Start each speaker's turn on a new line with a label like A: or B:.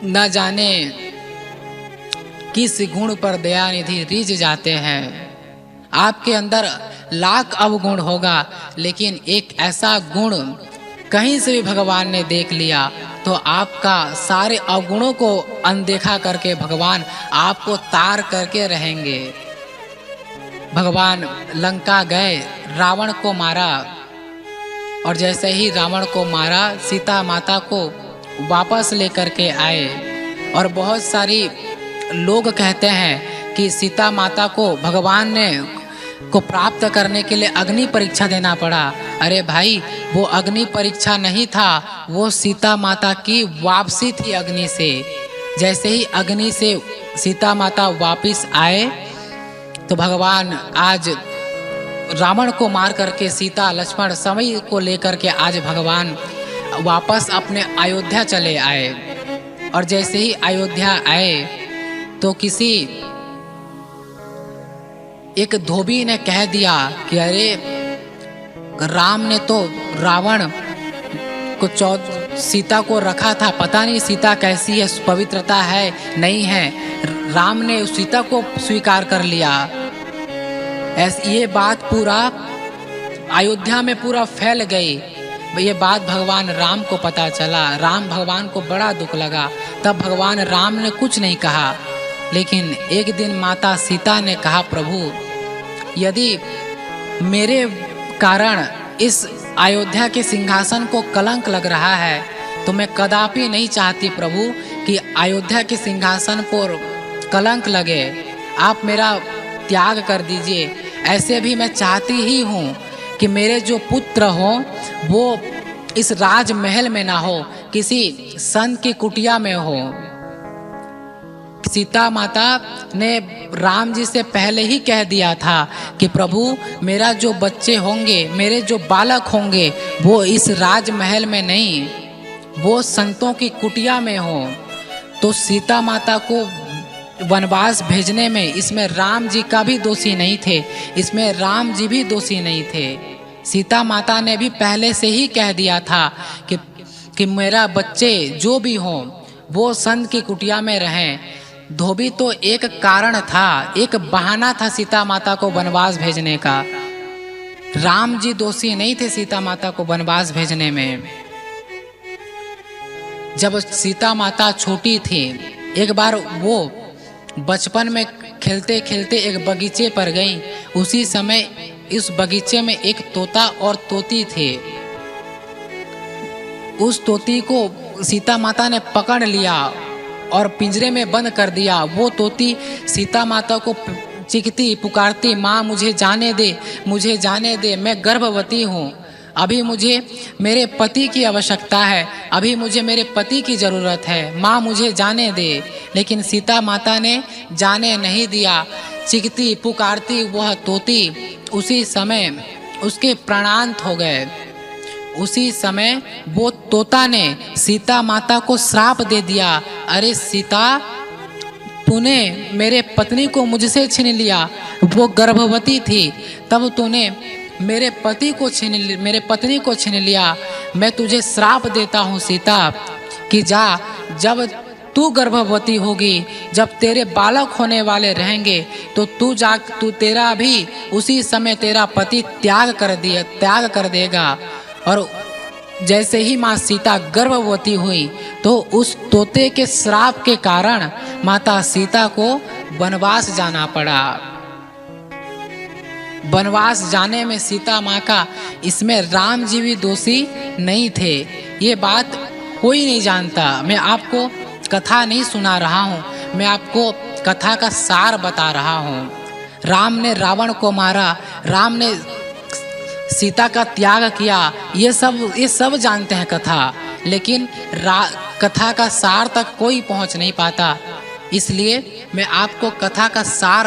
A: न जाने किस गुण पर दयानिधि रिझ जाते हैं। आपके अंदर लाख अवगुण होगा, लेकिन एक ऐसा गुण कहीं से भी भगवान ने देख लिया तो आपका सारे अवगुणों को अनदेखा करके भगवान आपको तार करके रहेंगे। भगवान लंका गए, रावण को मारा, और जैसे ही रावण को मारा सीता माता को वापस लेकर के आए। और बहुत सारी लोग कहते हैं कि सीता माता को भगवान ने को प्राप्त करने के लिए अग्नि परीक्षा देना पड़ा। अरे भाई, वो अग्नि परीक्षा नहीं था, वो सीता माता की वापसी थी अग्नि से। जैसे ही अग्नि से सीता माता वापस आए तो भगवान आज रावण को मार करके सीता लक्ष्मण सभी को लेकर के आज भगवान वापस अपने अयोध्या चले आए। और जैसे ही अयोध्या आए तो किसी एक धोबी ने कह दिया कि अरे, राम ने तो रावण को सीता को रखा था, पता नहीं सीता कैसी है, पवित्रता है नहीं है, राम ने सीता को स्वीकार कर लिया। ये बात पूरा अयोध्या में पूरा फैल गई। ये बात भगवान राम को पता चला, राम भगवान को बड़ा दुख लगा। तब भगवान राम ने कुछ नहीं कहा, लेकिन एक दिन माता सीता ने कहा, प्रभु यदि मेरे कारण इस अयोध्या के सिंहासन को कलंक लग रहा है तो मैं कदापि नहीं चाहती प्रभु कि अयोध्या के सिंहासन पर कलंक लगे, आप मेरा त्याग कर दीजिए। ऐसे भी मैं चाहती ही हूँ कि मेरे जो पुत्र हो वो इस राजमहल में ना हो, किसी संत की कुटिया में हो। सीता माता ने राम जी से पहले ही कह दिया था कि प्रभु मेरा जो बच्चे होंगे, मेरे जो बालक होंगे वो इस राजमहल में नहीं, वो संतों की कुटिया में हो। तो सीता माता को वनवास भेजने में इसमें राम जी का भी दोषी नहीं थे, इसमें राम जी भी दोषी नहीं थे। सीता माता ने भी पहले से ही कह दिया था कि मेरा बच्चे जो भी हो वो संत की कुटिया में रहें। धोबी तो एक कारण था, एक बहाना था सीता माता को वनवास भेजने का। राम जी दोषी नहीं थे सीता माता को वनवास भेजने में। जब सीता माता छोटी थी, एक बार वो बचपन में खेलते खेलते एक बगीचे पर गई। उसी समय इस बगीचे में एक तोता और तोती थे। उस तोती को सीता माता ने पकड़ लिया और पिंजरे में बंद कर दिया। वो तोती सीता माता को चीखती पुकारती, माँ मुझे जाने दे, मुझे जाने दे, मैं गर्भवती हूँ, अभी मुझे मेरे पति की आवश्यकता है, अभी मुझे मेरे पति की ज़रूरत है, माँ मुझे जाने दे। लेकिन सीता माता ने जाने नहीं दिया। चीखती पुकारती वह तोती, उसी समय उसके प्राणांत हो गए। उसी समय वो तोता ने सीता माता को श्राप दे दिया, अरे सीता, तूने मेरे पत्नी को मुझसे छीन लिया, वो गर्भवती थी, तब तूने मेरे पति को मेरे पत्नी को छीन लिया। मैं तुझे श्राप देता हूँ सीता कि जा, जब तू गर्भवती होगी, जब तेरे बालक होने वाले रहेंगे तो तू तेरा भी उसी समय तेरा पति त्याग कर देगा। और जैसे ही माँ सीता गर्भवती हुई तो उस तोते के श्राप के कारण माता सीता को वनवास जाना पड़ा। वनवास जाने में सीता माँ का, इसमें राम जी भी दोषी नहीं थे। ये बात कोई नहीं जानता। मैं आपको कथा नहीं सुना रहा हूँ, मैं आपको कथा का सार बता रहा हूँ। राम ने रावण को मारा, राम ने सीता का त्याग किया, ये सब जानते हैं कथा, लेकिन कथा का सार तक कोई पहुँच नहीं पाता। इसलिए मैं आपको कथा का सार